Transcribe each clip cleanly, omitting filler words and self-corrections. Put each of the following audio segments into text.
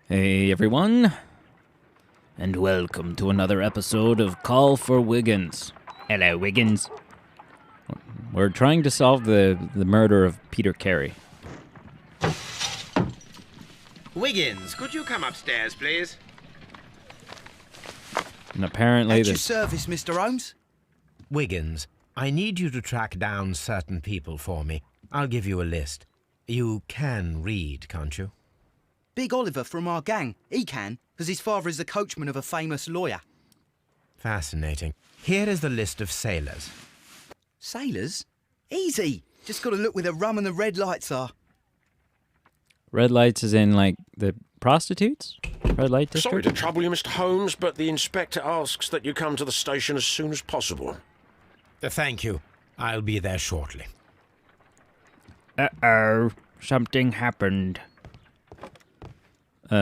Hey everyone, and welcome to another episode of Call for Wiggins. Hello, Wiggins. We're trying to solve the murder of Peter Carey. Wiggins, could you come upstairs, please? And apparently At your service, Mr. Holmes. Wiggins, I need you to track down certain people for me. I'll give you a list. You can read, can't you? Big Oliver from our gang. He can, because his father is the coachman of a famous lawyer. Fascinating. Here is the list of sailors. Sailors? Easy. Just got to look where the rum and the red lights are. red lights is in like the prostitutes? Red light district? Sorry to trouble you, Mr. Holmes, but the inspector asks that you come to the station as soon as possible. Thank you. I'll be there shortly. Uh-oh, something happened. He's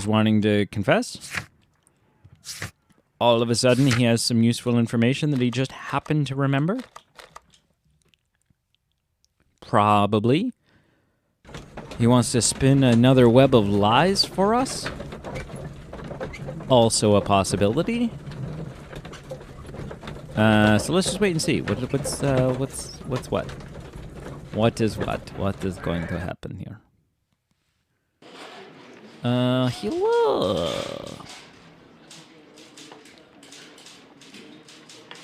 wanting to confess? All of a sudden, he has some useful information that he just happened to remember? Probably. He wants to spin another web of lies for us? Also a possibility. So let's just wait and see. What's what? What is what? What is going to happen here? Hello.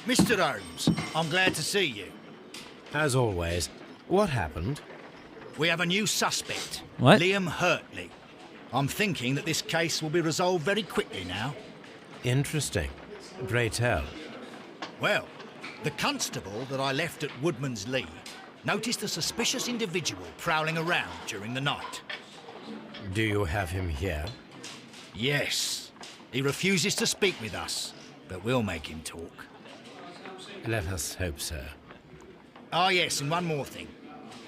Mr. Holmes, I'm glad to see you. As always, what happened? We have a new suspect, What? Liam Hurtley. I'm thinking that this case will be resolved very quickly now. Interesting. Pray tell. Well, the constable that I left at Woodmans Lee noticed a suspicious individual prowling around during the night. Do you have him here? Yes, he refuses to speak with us, but we'll make him talk. Let us hope so. Ah, yes, and one more thing.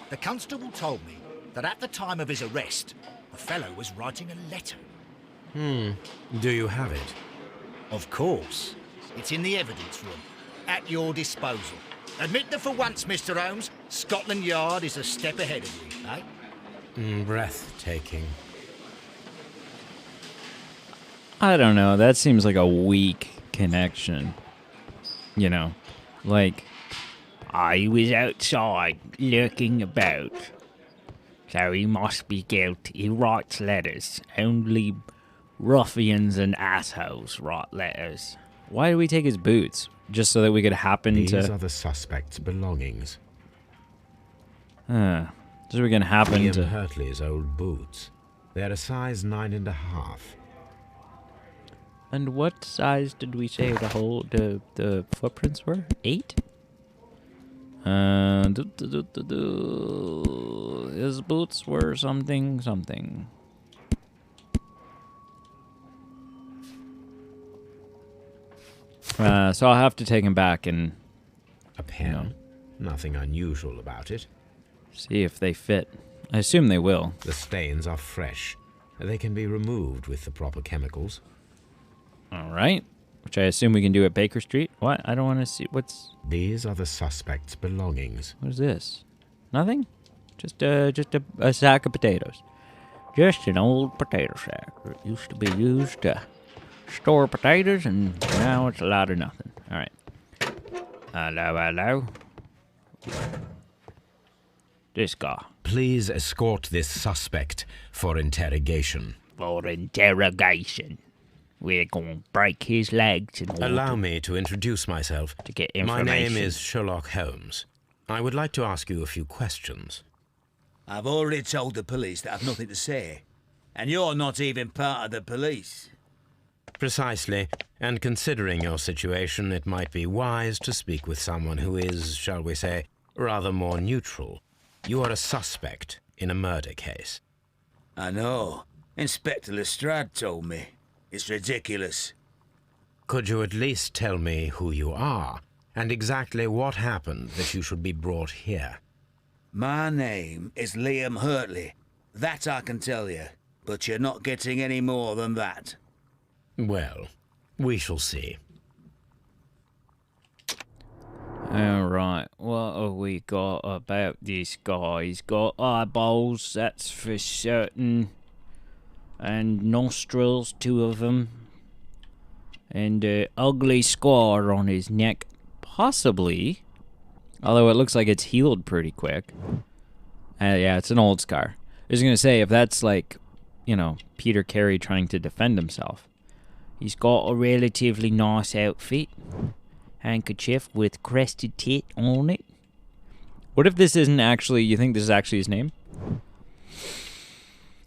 The constable told me that at the time of his arrest, the fellow was writing a letter. Do you have it? Of course. It's in the evidence room, at your disposal. Admit that for once, Mr. Holmes, Scotland Yard is a step ahead of you, eh? Breathtaking. I don't know. That seems like a weak connection. You know, like, I was outside lurking about. So he must be guilty. He writes letters. Only ruffians and assholes write letters. Why did we take his boots? Just so that we could happen These to... are the suspect's belongings. So we can happen Liam to... Hurtley's old boots. They're a size 9.5. And what size did we say the footprints were? 8? His boots were something. So I'll have to take him back and A pen. Nothing unusual about it. see if they fit. I assume they will. The stains are fresh. They can be removed with the proper chemicals. All right. Which I assume we can do at Baker Street. What? I don't want to see. These are the suspect's belongings. What is this? Nothing? Just a sack of potatoes. Just an old potato sack. It used to be used to store potatoes, and now it's a lot of nothing. All right. Hello. This guy. Please escort this suspect for interrogation. For interrogation. We're going to break his legs in order Allow me to introduce myself. to get My information. name is Sherlock Holmes. I would like to ask you a few questions. I've already told the police that I've nothing to say. And you're not even part of the police. Precisely, and considering your situation, it might be wise to speak with someone who is, shall we say, rather more neutral. You are a suspect in a murder case. I know. Inspector Lestrade told me. It's ridiculous. Could you at least tell me who you are, and exactly what happened that you should be brought here? My name is Liam Hurtley. That I can tell you. But you're not getting any more than that. Well, we shall see. Alright, what have we got about this guy? He's got eyeballs, that's for certain. And nostrils, 2 of them. And an ugly scar on his neck. Possibly. Although it looks like it's healed pretty quick. Yeah, it's an old scar. I was gonna say, if that's like, you know, Peter Carey trying to defend himself. He's got a relatively nice outfit. Handkerchief with crested tit on it. What if this isn't actually, you think this is actually his name?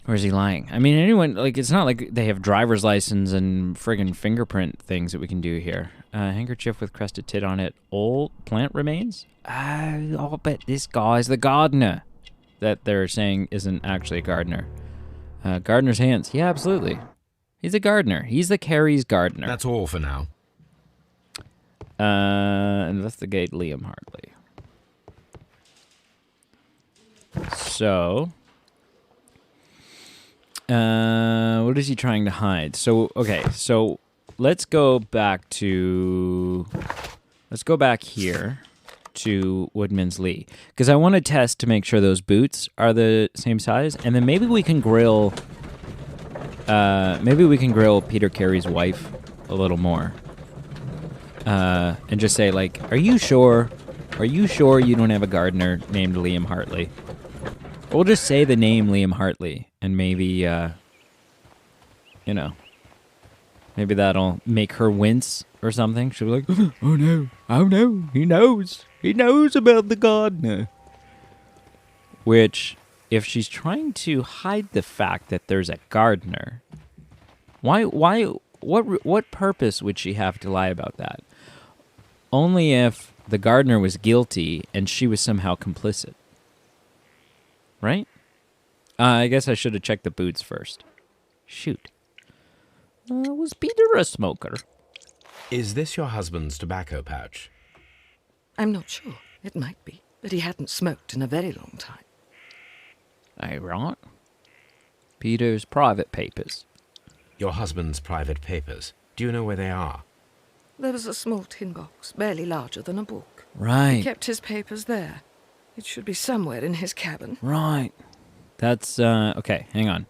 Or is he lying? I mean, anyone, like, it's not like they have driver's license and friggin' fingerprint things that we can do here. Handkerchief with crested tit on it. Old plant remains? I'll bet this guy's the gardener that they're saying isn't actually a gardener. Gardener's hands. Yeah, absolutely. He's a gardener. He's the Carey's gardener. That's all for now. Investigate Liam Hartley. So, what is he trying to hide? So, okay, so let's go back here to Woodman's Lee, because I want to test to make sure those boots are the same size, and then maybe we can grill Peter Carey's wife a little more. And just say, like, are you sure you don't have a gardener named Liam Hartley? We'll just say the name Liam Hartley, and maybe, you know, maybe that'll make her wince or something. She'll be like, oh no, he knows about the gardener. Which, if she's trying to hide the fact that there's a gardener, what purpose would she have to lie about that? Only if the gardener was guilty and she was somehow complicit. Right? I guess I should have checked the boots first. Shoot. Was Peter a smoker? Is this your husband's tobacco pouch? I'm not sure. It might be. But he hadn't smoked in a very long time. Aye, right. Peter's private papers. Your husband's private papers. Do you know where they are? There was a small tin box, barely larger than a book. Right. He kept his papers there. It should be somewhere in his cabin. Right. That's, okay, hang on.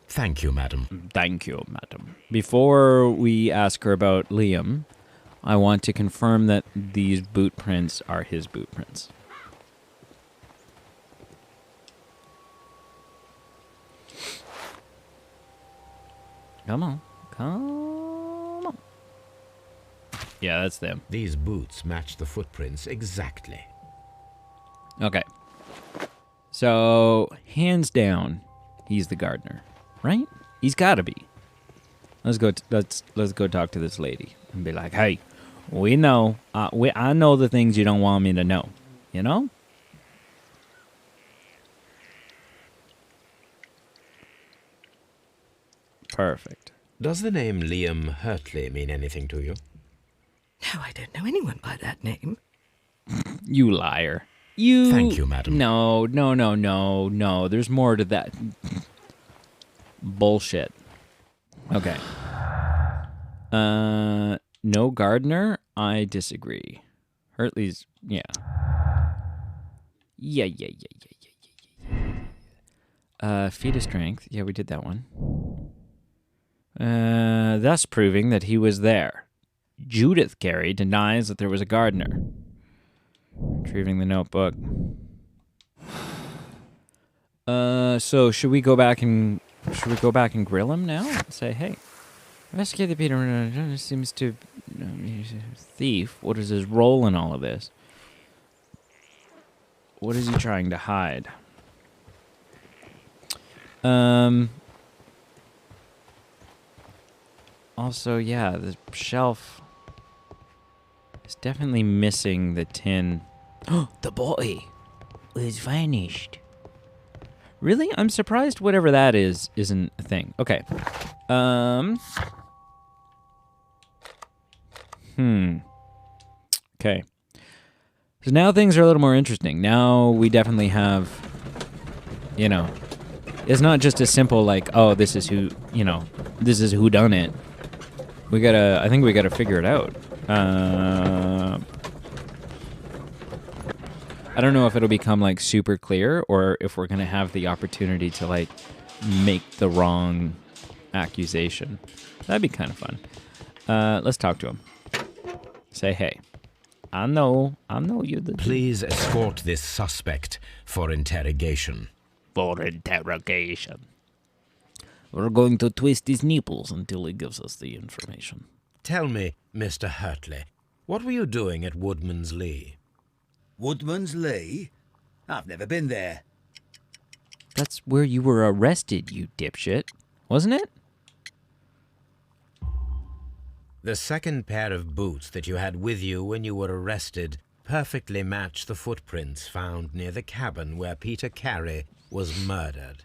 Thank you, madam. Thank you, madam. Before we ask her about Liam, I want to confirm that these boot prints are his boot prints. Come on. Yeah, that's them. These boots match the footprints exactly. Okay. So, hands down, he's the gardener, right? He's got to be. Let's go talk to this lady and be like, "Hey, we know. I know the things you don't want me to know. You know." Perfect. Does the name Liam Hurtley mean anything to you? No, I don't know anyone by that name. You liar. You. Thank you, madam. No. There's more to that. Bullshit. Okay. No gardener? I disagree. Hurtley's, yeah. Yeah. Feat of strength. Yeah, we did that one. Thus proving that he was there. Judith Carey denies that there was a gardener. Retrieving the notebook. So should we go back and grill him now? Say, hey, investigate Peter seems to he's a thief. What is his role in all of this? What is he trying to hide? Also, yeah, the shelf is definitely missing the tin. Oh, the body was vanished. Really? I'm surprised whatever that is isn't a thing. Okay. Okay. So now things are a little more interesting. Now we definitely have, you know, it's not just a simple like, oh, this is who, you know, this is who done it. I think we gotta figure it out. I don't know if it'll become like super clear or if we're gonna have the opportunity to like make the wrong accusation. That'd be kind of fun. Let's talk to him. Say, hey, I know you. Please escort this suspect for interrogation. For interrogation. We're going to twist his nipples until he gives us the information. Tell me, Mr. Hurtley, what were you doing at Woodman's Lee? Woodman's Lee? I've never been there. That's where you were arrested, you dipshit. Wasn't it? The second pair of boots that you had with you when you were arrested perfectly match the footprints found near the cabin where Peter Carey was murdered.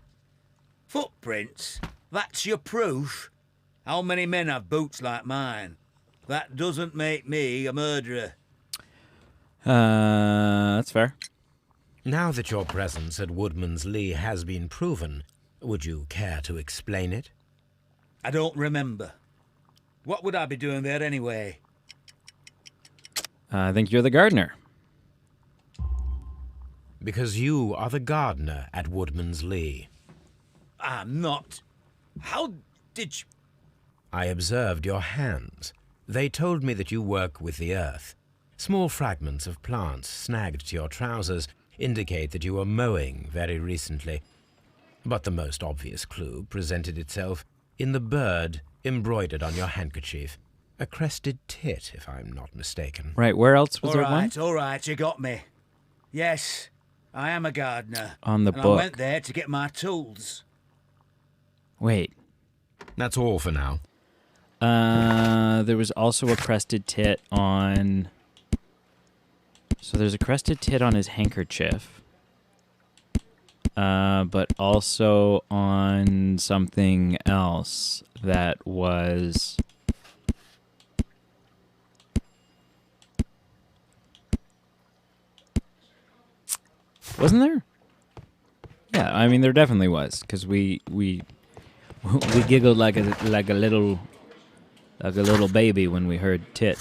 Footprints? That's your proof? How many men have boots like mine? That doesn't make me a murderer. That's fair. Now that your presence at Woodman's Lee has been proven, would you care to explain it? I don't remember. What would I be doing there anyway? I think you're the gardener. Because you are the gardener at Woodman's Lee. I'm not. How did you... I observed your hands. They told me that you work with the earth. Small fragments of plants snagged to your trousers indicate that you were mowing very recently. But the most obvious clue presented itself in the bird embroidered on your handkerchief. A crested tit, if I'm not mistaken. Right, where else was there one? All right, you got me. Yes, I am a gardener. On the and book. I went there to get my tools. Wait. That's all for now. There was also a crested tit on... So there's a crested tit on his handkerchief. But also on something else that was... Wasn't there? Yeah, I mean there definitely was, because we giggled like a little baby when we heard tit.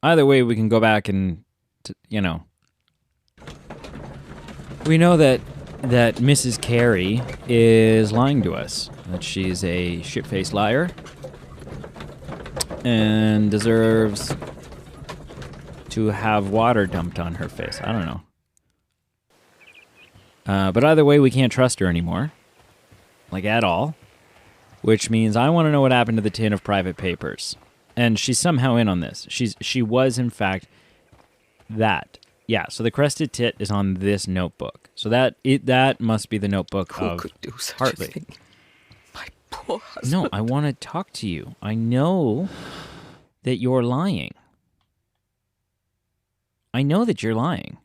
Either way, we can go back and we know that Mrs. Carey is lying to us, that she's a shit-faced liar and deserves to have water dumped on her face. I don't know. But either way, we can't trust her anymore. Like, at all. Which means I want to know what happened to the tin of private papers. And she's somehow in on this. She was, in fact, that. Yeah, so the crested tit is on this notebook. So that must be the notebook Who of could do such Hurtley. a thing? My poor husband. No, I want to talk to you. I know that you're lying. I know that you're lying.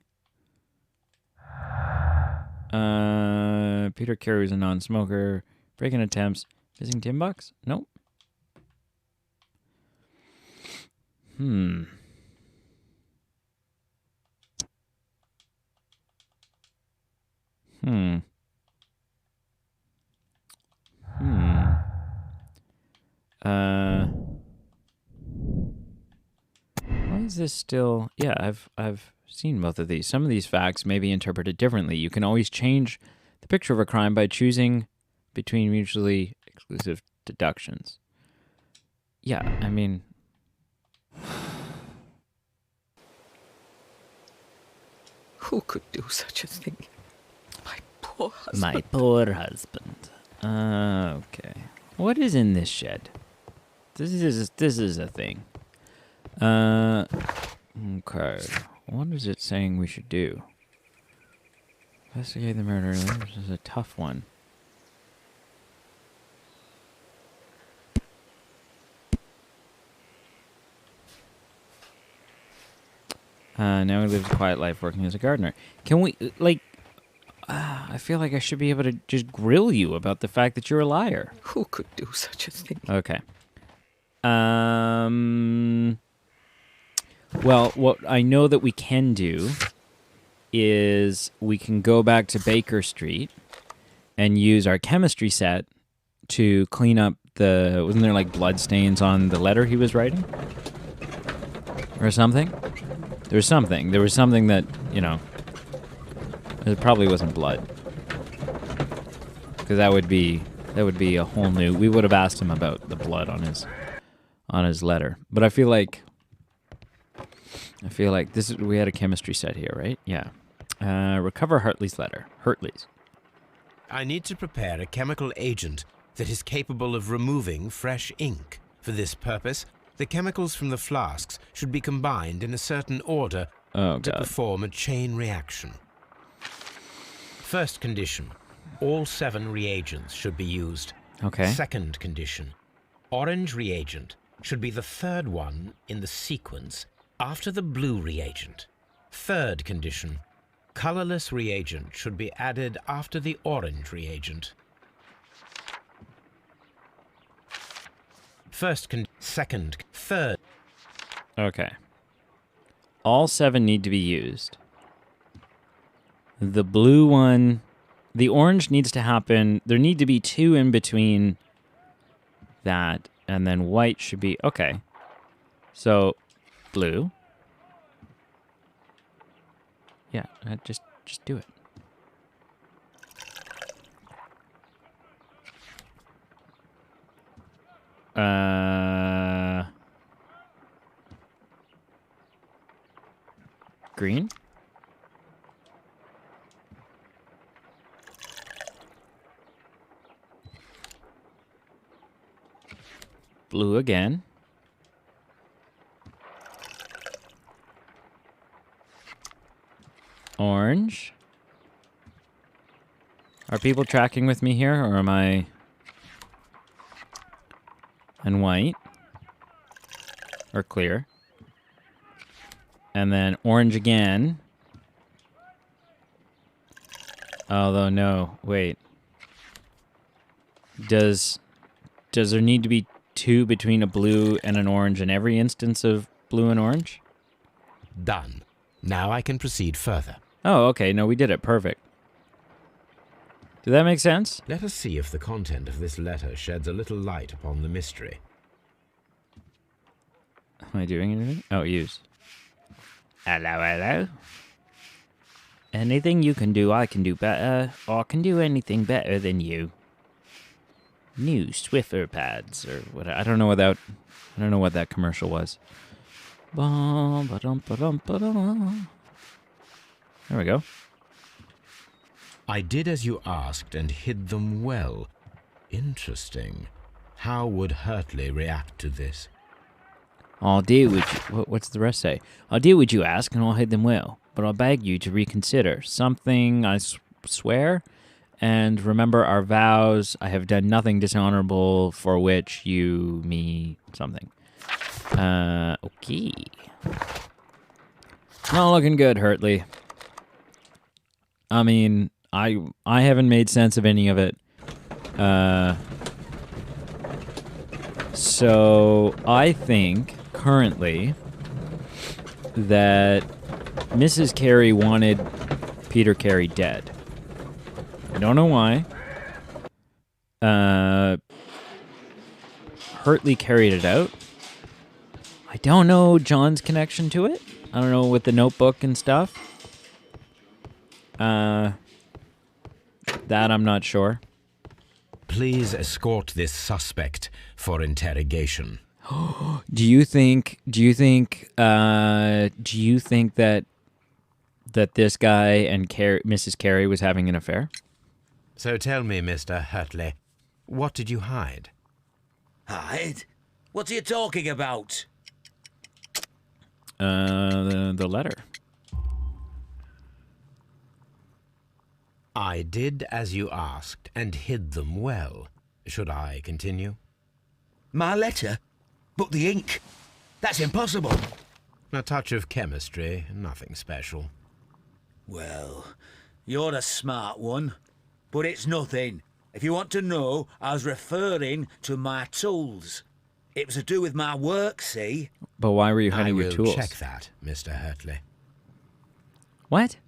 Peter Carey was a non-smoker. Break-in attempts. Missing tin box? Nope. Why is this still... Yeah, I've seen both of these. Some of these facts may be interpreted differently. You can always change the picture of a crime by choosing between mutually exclusive deductions. Yeah, I mean... Who could do such a thing? My poor husband. My poor husband. Okay. What is in this shed? This is a thing. Okay. What is it saying we should do? Investigate the murder. This is a tough one. Now he lives a quiet life working as a gardener. Can we, I feel like I should be able to just grill you about the fact that you're a liar. Who could do such a thing? Okay. Well, what I know that we can do is we can go back to Baker Street and use our chemistry set to clean up wasn't there like blood stains on the letter he was writing? Or something? There was something. There was something that, you know, it probably wasn't blood. Because that would be a whole new... We would have asked him about the blood on his letter. But I feel like this is... We had a chemistry set here, right? Yeah. Recover Hurtley's letter. Hurtley's. I need to prepare a chemical agent that is capable of removing fresh ink. For this purpose, the chemicals from the flasks should be combined in a certain order to perform a chain reaction. First condition, all 7 reagents should be used. Okay. Second condition, orange reagent should be the 3rd one in the sequence after the blue reagent. Third condition, colorless reagent should be added after the orange reagent. Second, third. Okay. All 7 need to be used. The blue one... The orange needs to happen... There need to be 2 in between that, and then white should be... Okay. So, blue. Yeah, just do it. Green? Blue again. Orange. Are people tracking with me here, or am I... And white. Or clear. And then orange again. Although, no, wait. Does there need to be 2 between a blue and an orange in every instance of blue and orange? Done. Now I can proceed further. Oh, okay. No, we did it. Perfect. Did that make sense? Let us see if the content of this letter sheds a little light upon the mystery. Am I doing anything? Oh, use. Hello, hello. Anything you can do, I can do better. Or I can do anything better than you. New Swiffer pads, or what? I don't know what that commercial was. There we go. I did as you asked and hid them well. Interesting. How would Hurtley react to this? I'll do what you... What's the rest say? I'll do what you ask and I'll hit them well. But I'll beg you to reconsider. Something I swear. And remember our vows. I have done nothing dishonorable for which you... me... something. Okay. Not looking good, Hurtley. I mean... I haven't made sense of any of it. So I think currently that Mrs. Carey wanted Peter Carey dead. I don't know why. Hurtley carried it out. I don't know John's connection to it. I don't know with the notebook and stuff. That I'm not sure. Please escort this suspect for interrogation. Do you think that this guy and Mrs. Carey was having an affair? So tell me, Mr. Hurtley, what did you hide? Hide? What are you talking about? The letter. I did as you asked and hid them well. Should I continue? My letter? But the ink? That's impossible. A touch of chemistry, nothing special. Well, you're a smart one, but it's nothing. If you want to know, I was referring to my tools. It was to do with my work, see? But why were you hiding your tools? I will check that, Mr. Hurtley. What?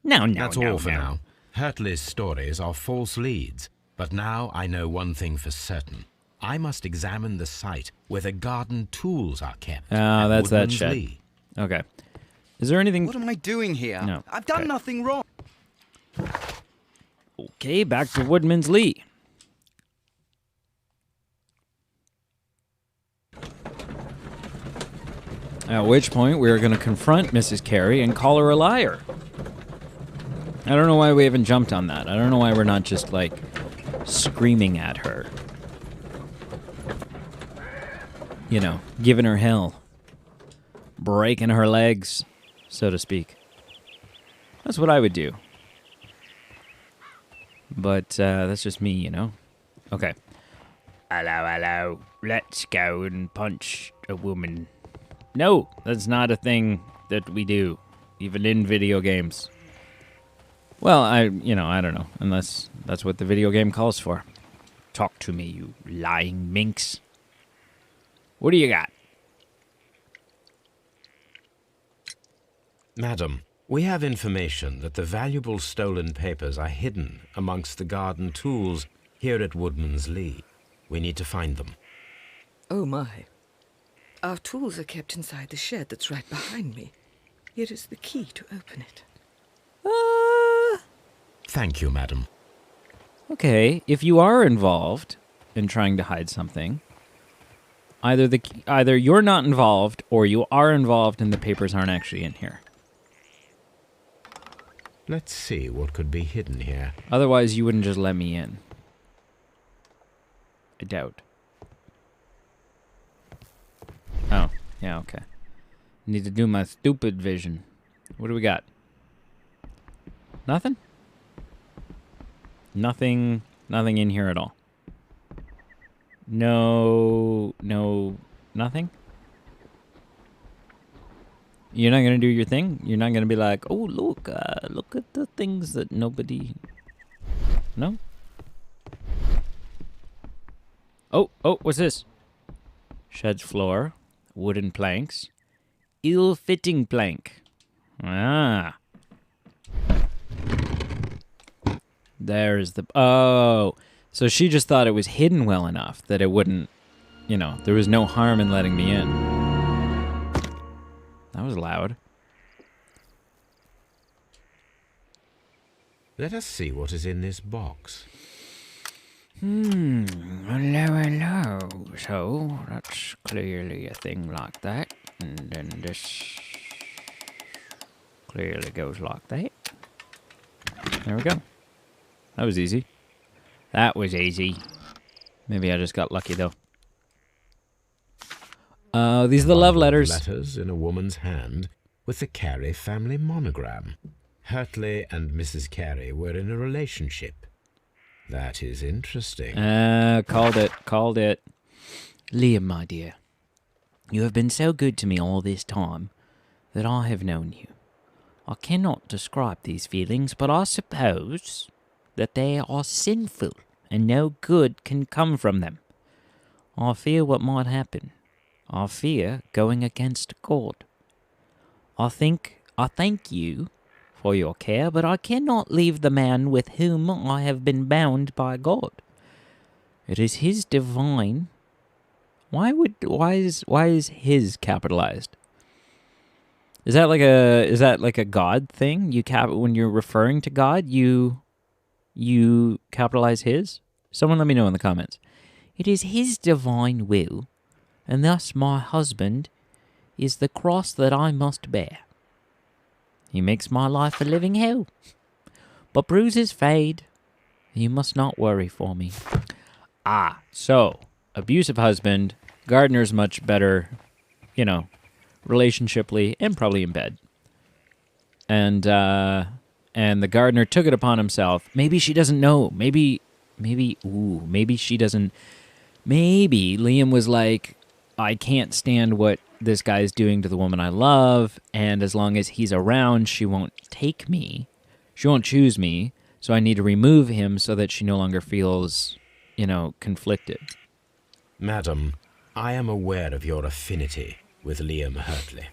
No, That's all for now. Hurtley's stories are false leads, but now I know one thing for certain. I must examine the site where the garden tools are kept. Oh, that's that Woodmans shit. Lee. Okay. Is there anything... What am I doing here? No. I've done Okay. nothing wrong. Okay, back to Woodman's Lee. At which point, we are going to confront Mrs. Carey and call her a liar. I don't know why we haven't jumped on that. I don't know why we're not just, like, screaming at her. You know, giving her hell. Breaking her legs, so to speak. That's what I would do. But that's just me, you know? Okay. Hello, hello. Let's go and punch a woman. No, that's not a thing that we do, even in video games. Well, I don't know, unless that's what the video game calls for. Talk to me, you lying minx. What do you got? Madam, we have information that the valuable stolen papers are hidden amongst the garden tools here at Woodman's Lee. We need to find them. Oh, my. Our tools are kept inside the shed that's right behind me. Here is the key to open it. Thank you, madam. Okay, if you are involved in trying to hide something, either you're not involved or you are involved and the papers aren't actually in here. Let's see what could be hidden here. Otherwise, you wouldn't just let me in. I doubt. Oh, yeah, okay. Need to do my stupid vision. What do we got? Nothing? Nothing in here at all. No, nothing? You're not going to do your thing? You're not going to be like, oh, look at the things that nobody... No? Oh, what's this? Shed's floor, wooden planks, ill-fitting plank. Ah. There's the... Oh, so she just thought it was hidden well enough that it wouldn't, there was no harm in letting me in. That was loud. Let us see what is in this box. Hello. So, that's clearly a thing like that. And then this clearly goes like that. There we go. That was easy. That was easy. Maybe I just got lucky, though. These are the love letters. Letters in a woman's hand with the Carey family monogram. Hurtley and Mrs. Carey were in a relationship. That is interesting. Called it. Liam, my dear, you have been so good to me all this time that I have known you. I cannot describe these feelings, but I suppose that they are sinful and no good can come from them. I fear what might happen. I fear going against God. I thank you for your care, but I cannot leave the man with whom I have been bound by God. It is his divine... Why is his capitalized? Is that like a God thing? When you're referring to God, you capitalize his? Someone let me know in the comments. It is his divine will, and thus my husband is the cross that I must bear. He makes my life a living hell. But bruises fade. You must not worry for me. Ah, so, abusive husband, Gardner's much better, relationshiply, and probably in bed. And the gardener took it upon himself. Maybe she doesn't know. Maybe she doesn't. Maybe Liam was like, I can't stand what this guy's doing to the woman I love, and as long as he's around, she won't take me. She won't choose me, so I need to remove him so that she no longer feels, conflicted. Madam, I am aware of your affinity with Liam Hurtley.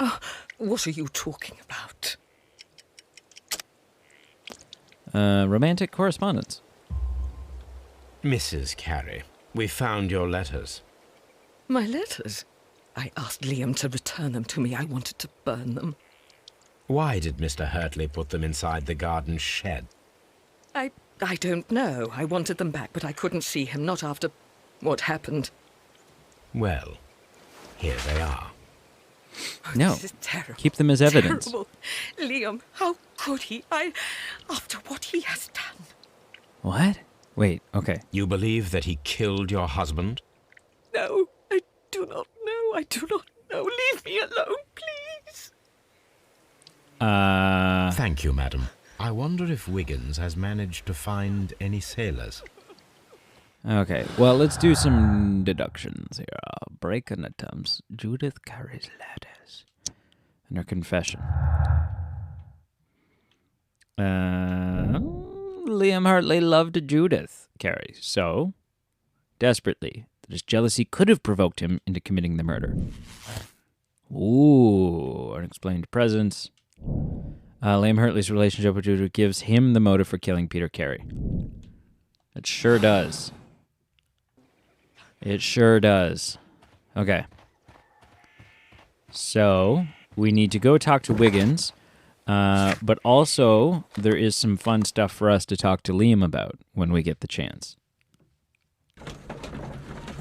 Oh, what are you talking about? Romantic correspondence. Mrs. Carey, we found your letters. My letters? I asked Liam to return them to me. I wanted to burn them. Why did Mr. Hurtley put them inside the garden shed? I don't know. I wanted them back, but I couldn't see him, not after what happened. Well, here they are. No. This is terrible. Keep them as evidence. Terrible. Liam, how could he? After what he has done. What? Wait, okay. You believe that he killed your husband? No, I do not know. I do not know. Leave me alone, please. Thank you, madam. I wonder if Wiggins has managed to find any sailors. Okay, well, let's do some deductions here. Break-in attempts. Judith carries letters. And her confession. Liam Hurtley loved Judith Carey, so desperately that his jealousy could have provoked him into committing the murder. Ooh, unexplained presence. Liam Hurtley's relationship with Judith gives him the motive for killing Peter Carey. It sure does. It sure does. Okay. So, we need to go talk to Wiggins, but also there is some fun stuff for us to talk to Liam about when we get the chance.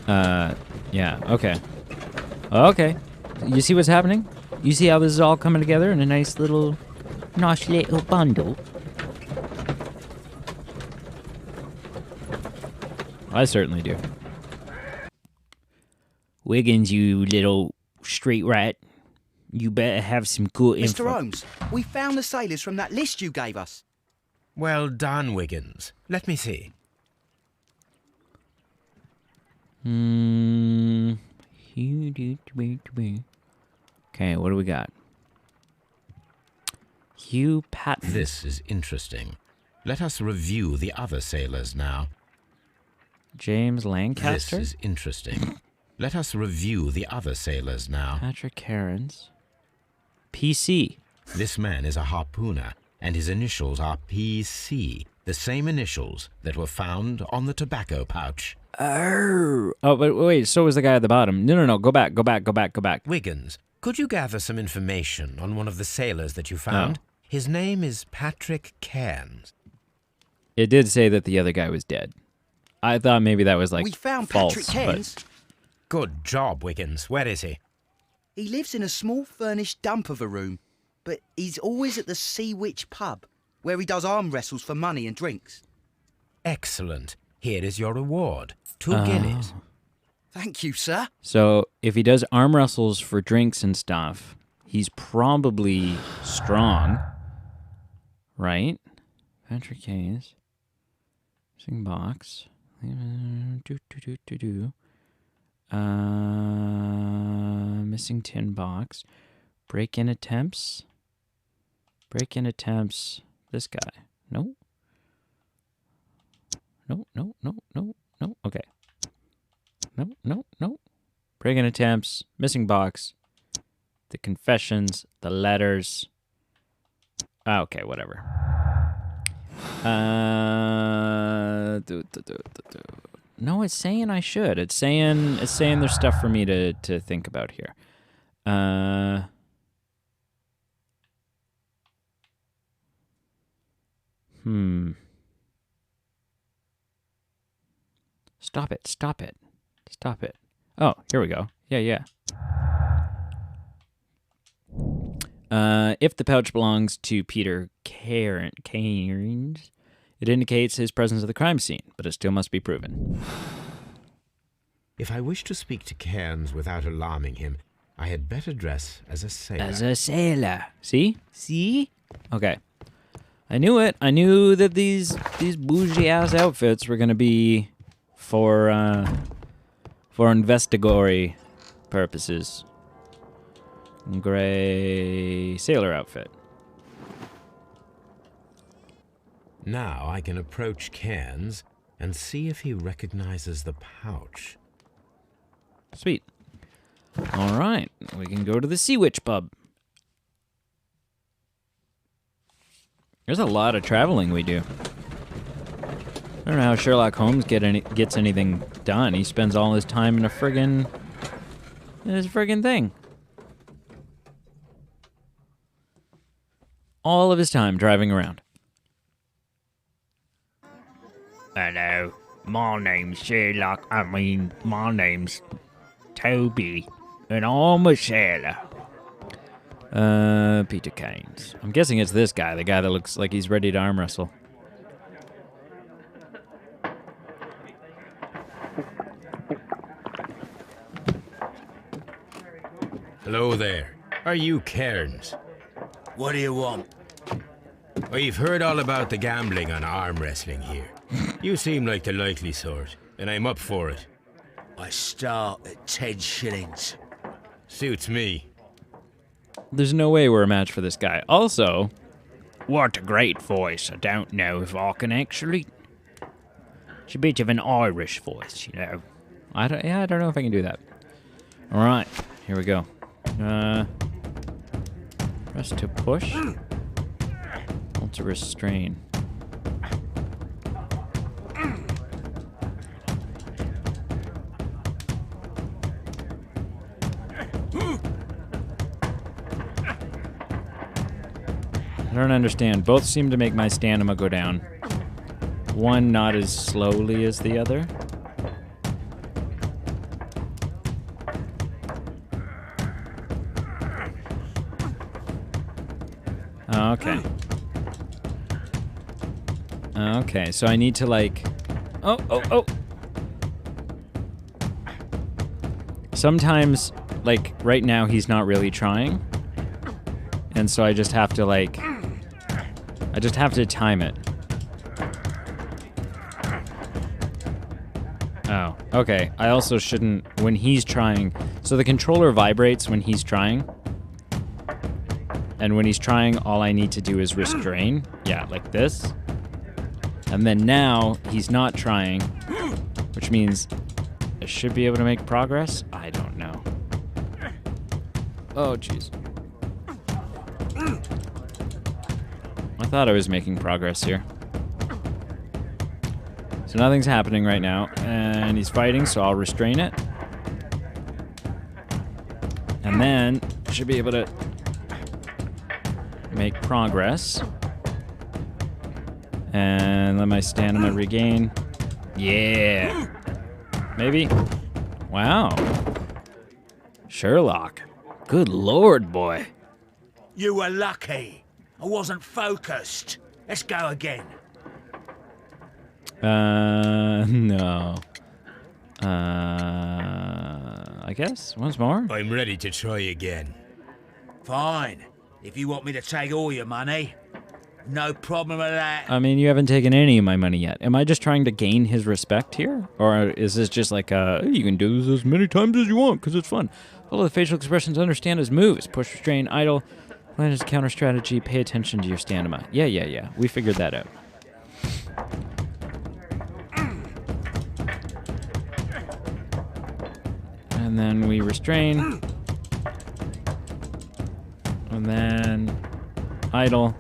Yeah, okay. Okay. You see what's happening? You see how this is all coming together in a nice little bundle? I certainly do. Wiggins, you little street rat. You better have some good info. Mr. Holmes, we found the sailors from that list you gave us. Well done, Wiggins. Let me see. Okay, what do we got? Hugh Patton. This is interesting. Let us review the other sailors now. James Lancaster. This is interesting. Let us review the other sailors now. Patrick Cairns. PC. This man is a harpooner, and his initials are PC, the same initials that were found on the tobacco pouch. Oh, but wait, so was the guy at the bottom. No, go back. Wiggins, could you gather some information on one of the sailors that you found? Oh. His name is Patrick Cairns. It did say that the other guy was dead. I thought maybe that was like We found false, Patrick Cairns. Good job, Wiggins. Where is he? He lives in a small furnished dump of a room, but he's always at the Sea Witch pub, where he does arm wrestles for money and drinks. Excellent. Here is your reward. 2 guineas. Thank you, sir. So if he does arm wrestles for drinks and stuff, he's probably strong, right? Patrick Hayes. Missing box. Missing tin box. Break-in attempts. This guy. No. Okay. No. Break-in attempts. Missing box. The confessions. The letters. Okay, whatever. No, it's saying I should. It's saying there's stuff for me to think about here. Stop it. Oh, here we go. Yeah. If the pouch belongs to Peter Cairns, it indicates his presence at the crime scene, but it still must be proven. If I wish to speak to Cairns without alarming him, I had better dress as a sailor. See? Okay. I knew it. I knew that these bougie-ass outfits were going to be for investigatory purposes. Gray sailor outfit. Now I can approach Cairns and see if he recognizes the pouch. Sweet. All right, we can go to the Sea Witch pub. There's a lot of traveling we do. I don't know how Sherlock Holmes gets anything done. He spends all his time in a friggin' This friggin' thing. All of his time driving around. Hello, my name's Sherlock. My name's Toby, and I'm a sailor. Peter Keynes. I'm guessing it's this guy, the guy that looks like he's ready to arm wrestle. Hello there. Are you Cairns? What do you want? I've heard all about the gambling on arm wrestling here. You seem like the likely sort, and I'm up for it. I start at 10 shillings. Suits me. There's no way we're a match for this guy. Also, what a great voice. I don't know if I can actually... It's a bit of an Irish voice, you know. I don't know if I can do that. All right, here we go. Press to push. Hold to restrain. I don't understand. Both seem to make my stamina go down. One not as slowly as the other. Okay. Okay, so I need to like... Oh! Sometimes, like, right now he's not really trying. And so I just have to, like... I just have to time it. Oh, okay. I also shouldn't... When he's trying... So the controller vibrates when he's trying. And when he's trying, all I need to do is restrain. Yeah, like this. And then now, he's not trying. Which means I should be able to make progress? I don't know. Oh, jeez. I thought I was making progress here. So nothing's happening right now. And he's fighting, so I'll restrain it. And then, I should be able to make progress. And let my stamina regain. Yeah. Maybe. Wow. Sherlock. Good lord, boy. You were lucky. I wasn't focused. Let's go again. No. I guess once more. I'm ready to try again. Fine. If you want me to take all your money, no problem with that. I mean, you haven't taken any of my money yet. Am I just trying to gain his respect here? Or is this just like, hey, you can do this as many times as you want because it's fun. Follow the facial expressions, understand his moves. Push, restrain, idle. Plan his counter strategy. Pay attention to your stamina. Yeah. We figured that out. And then we restrain. And then idle.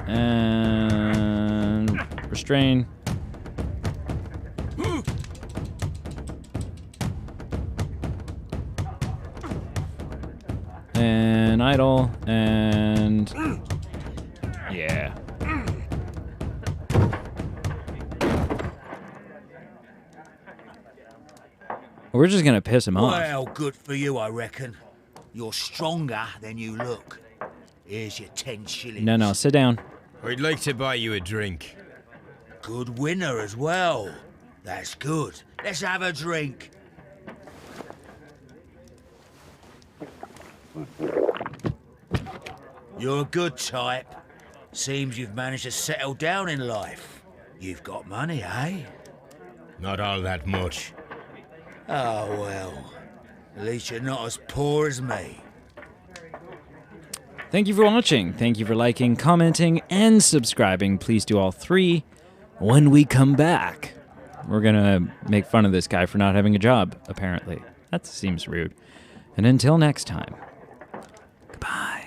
And restrain. And idle. And yeah. We're just gonna piss him off. Well, good for you, I reckon. You're stronger than you look. Here's your 10 shillings. No, sit down. I'd like to buy you a drink. Good winner as well. That's good. Let's have a drink. You're a good type. Seems you've managed to settle down in life. You've got money, eh? Not all that much. Oh, well. At least you're not as poor as me. Thank you for watching. Thank you for liking, commenting, and subscribing. Please do all three. When we come back, we're gonna make fun of this guy for not having a job, apparently. That seems rude. And until next time, goodbye.